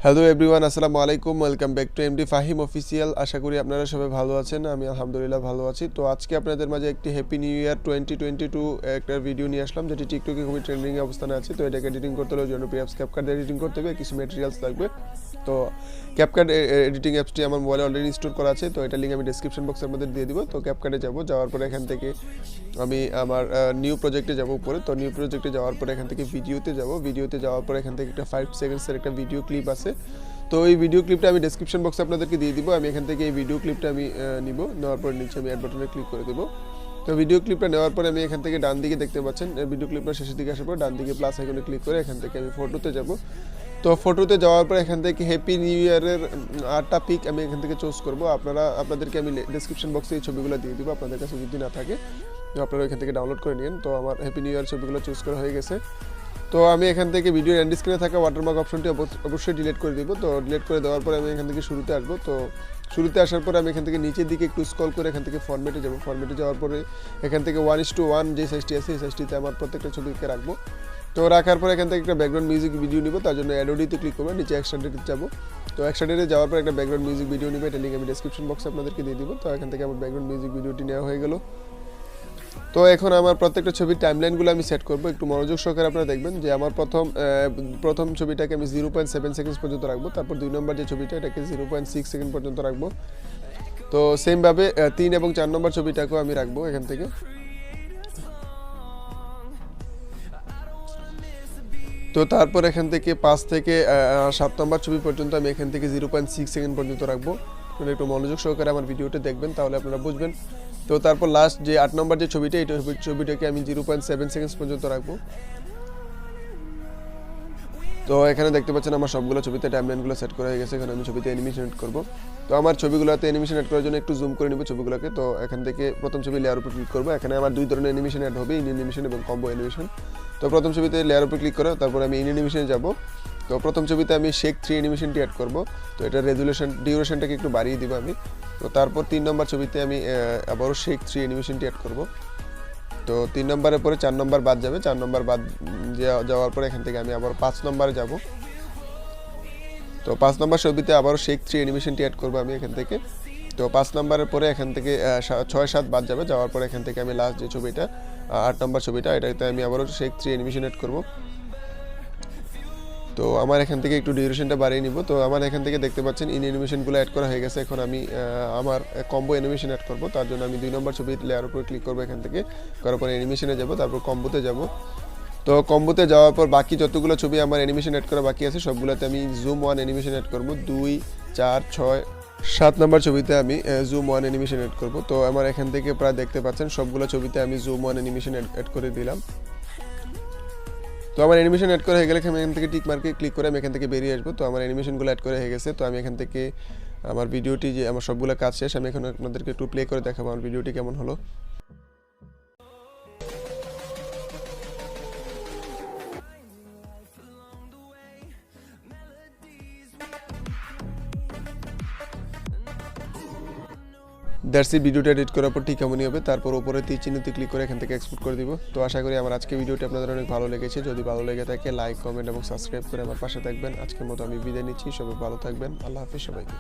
Hello everyone, আসসালামু আলাইকুম। Welcome back to MD Fahim official. আশা করি আপনারা সবাই ভালো আছেন। আমি আলহামদুলিল্লাহ ভালো আছি। তো আজকে আপনাদের মাঝে একটি হ্যাপি নিউ ইয়ার 2022 একটা ভিডিও নিয়ে আসলাম, যেটি টিকটকে খুবই ট্রেন্ডিং অবস্থানে আছে। তো এটাকে এডিটিং করতে হলে জন্য অ্যাপস ক্যাপকাট এডিটিং করতে হবে, কিছু ম্যাটেরিয়ালস লাগবে। তো ক্যাপকাট এডিটিং অ্যাপসটি আমার মোবাইলে অলরেডি ইনস্টল করা আছে। তো এটা লিঙ্ক আমি ডিসক্রিপশন বক্সের মধ্যে দিয়ে দিব। তো ক্যাপকাটে যাওয়ার পরে এখান থেকে আমি আমার নিউ প্রজেক্টে যাব উপরে। তো নিউ প্রজেক্টে যাওয়ার পরে এখান থেকে ভিডিওতে যাওয়ার পরে এখান থেকে একটা 5 সেকেন্ডসের একটা ভিডিও ক্লিপ আছে। তো এই ভিডিও ক্লিপটা আমি ডেসক্রিপশন বক্সে আপনাদেরকে দিয়ে দিব। আমি এখান থেকে এই ভিডিও ক্লিপটা আমি নেওয়ার পরে নিচে আমি অ্যাড বাটনে ক্লিক করে দেবো। তো ভিডিও ক্লিপটা নেওয়ার পরে আমি এখান থেকে ডান দিকে দেখতে পাচ্ছেন, ভিডিও ক্লিপটা শেষের দিকে আসার পর ডান দিকে প্লাস আইকনে ক্লিক করে এখান থেকে আমি ফটোতে যাব। তো ফটোতে যাওয়ার পর এখান থেকে হ্যাপি নিউ ইয়ারের 8টা পিক আমি এখান থেকে চুজ করবো। আপনাদেরকে আমি ডেসক্রিপশন বক্সে এই ছবিগুলো দিয়ে দিব, আপনাদের কাছে যদি না থাকে তো আপনারা এখান থেকে ডাউনলোড করে নিন। তো আমার হ্যাপি নিউ ইয়ার ছবিগুলো চুজ করা হয়ে গেছে। তো আমি এখান থেকে ভিডিও এন্ড স্ক্রিনে থাকা ওয়াটারমার্ক অপশনটি অবশ্যই ডিলিট করে দিব। তো ডিলিট করে দেওয়ার পরে আমি এখান থেকে শুরুতে আসবো। তো শুরুতে আসার পরে আমি এখান থেকে নিচের দিকে একটু স্ক্রল করে এখান থেকে ফরম্যাটে যাব। ফরম্যাটে যাওয়ার পরে এখান থেকে 1:1 যে সাইজটি আছে এই সাইজটিতে আমার প্রত্যেকটা ছবিকে রাখবো। তো রাখার পরে এখান থেকে একটা ব্যাকগ্রাউন্ড মিউজিক ভিডিও নিব, তার জন্য অ্যাডোডিতে ক্লিক করবো, নিচে এক্সট্রাডেটে যাবো। তো এক্সট্রাডেটে যাওয়ার পর একটা ব্যাকগ্রাউন্ড মিউজিক ভিডিও নিবে, এটা লিঙ্ক আমি ডেসক্রিপশন বক্সে আপনাদেরকে দিয়ে দিব। তো এখান থেকে আমার ব্যাকগ্রাউন্ড মিউজিক ভিডিওটি নেওয়া হয়ে গেল। তো এখন আমার প্রত্যেকটা ছবির টাইমলাইনগুলো আমি সেট করব। একটু মনোযোগ সহকারে আপনারা দেখবেন যে আমার প্রথম ছবিটাকে আমি 0.7 সেকেন্ড পর্যন্ত রাখবো। তারপর 2 নম্বর যে ছবিটা এটাকে 0.6 সেকেন্ড পর্যন্ত রাখবো। তো সেমভাবে 3 এবং 4 নম্বর ছবিটাকেও আমি রাখবো এখান থেকে। তো তারপর এখান থেকে 5 থেকে 7 নম্বর ছবি পর্যন্ত আমি এখান থেকে 0.6 সেকেন্ড পর্যন্ত রাখবো। আপনারা একটু মনোযোগ সহকারে আমার ভিডিওটা দেখবেন, তাহলে আপনারা বুঝবেন। তো তারপর লাস্ট যে 8 নম্বর যে ছবিটা, এই ছবিটাকে আমি 0.7 সেকেন্ড পর্যন্ত রাখবো। তো এখানে দেখতে পাচ্ছেন আমার সবগুলো ছবিতে টাইমলাইনগুলো সেট করা হয়ে গেছে। এখানে আমি ছবিতে অ্যানিমেশন এড করব। তো আমার ছবিগুলোতে অ্যানিমেশন এড করার জন্য একটু জুম করে নিব ছবিগুলোকে। তো এখান থেকে প্রথম ছবি লেয়ার উপর ক্লিক করব। এখানে আমার 2 ধরনের অ্যানিমেশন এড হবে, ইন অ্যানিমেশন এবং কম্বো অ্যানিমেশন। তো প্রথম ছবিতে লেয়ার উপর ক্লিক করে তারপর আমি ইন অ্যানিমেশনে যাব। তো প্রথম ছবিতে আমি শেক 3 অ্যানিমেশনটি অ্যাড করব। তো এটা ডিউরেশনটাকে একটু বাড়িয়ে দিব আমি। তো তারপর 3 নম্বর ছবিতে আমি আবারও শেক 3 অ্যানিমেশনটি অ্যাড করব। তো 3 নম্বরের পরে 4 নম্বর বাদ যাবে। 4 নম্বর বাদ যাওয়ার পরে এখান থেকে আমি আবার 5 নম্বরে যাব। তো 5 নম্বর ছবিতে আবারও শেক 3 অ্যানিমেশনটি অ্যাড করবো আমি এখান থেকে। তো 5 নম্বরের পরে এখান থেকে 6-7 বাদ যাবে। যাওয়ার পরে এখান থেকে আমি লাস্ট যে ছবিটা 8 নম্বর ছবিটা, এটাতে আমি আবারও শেক 3 অ্যানিমেশন অ্যাড করবো। তো আমার এখান থেকে একটু ডিউরেশনটা বাড়িয়ে নিব। তো আমার এখান থেকে দেখতে পাচ্ছেন ইন অ্যানিমেশনগুলো অ্যাড করা হয়ে গেছে। এখন আমি আমার কম্বো অ্যানিমেশন অ্যাড করব। তার জন্য আমি 2 নম্বর ছবির লেয়ার উপরে ক্লিক করবো এখান থেকে, করার পরে অ্যানিমেশনে যাব, তারপর কম্বোতে যাব। তো কম্বোতে যাওয়ার পর বাকি যতগুলো ছবি আমার অ্যানিমেশন অ্যাড করা বাকি আছে সবগুলোতে আমি জুম 1 অ্যানিমেশন অ্যাড করব। 2, 4, 6, 7 নম্বর ছবিতে আমি জুম 1 অ্যানিমেশন অ্যাড করব। তো আমার এখান থেকে প্রায় দেখতে পাচ্ছেন সবগুলো ছবিতে আমি জুম 1 অ্যানিমেশন অ্যাড করে দিলাম। তো আমার অ্যানিমেশন অ্যাড করা হয়ে গেলে আমি এখান থেকে টিক মার্কে ক্লিক করে আমি এখান থেকে বেরিয়ে আসবো। তো আমার অ্যানিমেশনগুলো অ্যাড করা হয়ে গেছে। তো আমি এখান থেকে আমার ভিডিওটি যে আমার সবগুলো কাজ শেষ, আমি এখন আপনাদেরকে একটু প্লে করে দেখাবো আমার ভিডিওটি কেমন হলো। That's it. ভিডিওটা এডিট করার পর ঠিক কেমনই হবে। তারপর উপরে তীর চিহ্নতে ক্লিক করে এখান থেকে এক্সপোর্ট করে দিব। তো আশা করি আমার আজকে ভিডিওটি আপনাদের অনেক ভালো লেগেছে। যদি ভালো লেগে থাকে লাইক, কমেন্ট এবং সাবস্ক্রাইব করে আমার পাশে থাকবেন। আজকের মতো আমি বিদায় নিচ্ছি। সবাই ভালো থাকবেন। আল্লাহ হাফিজ সবাইকে।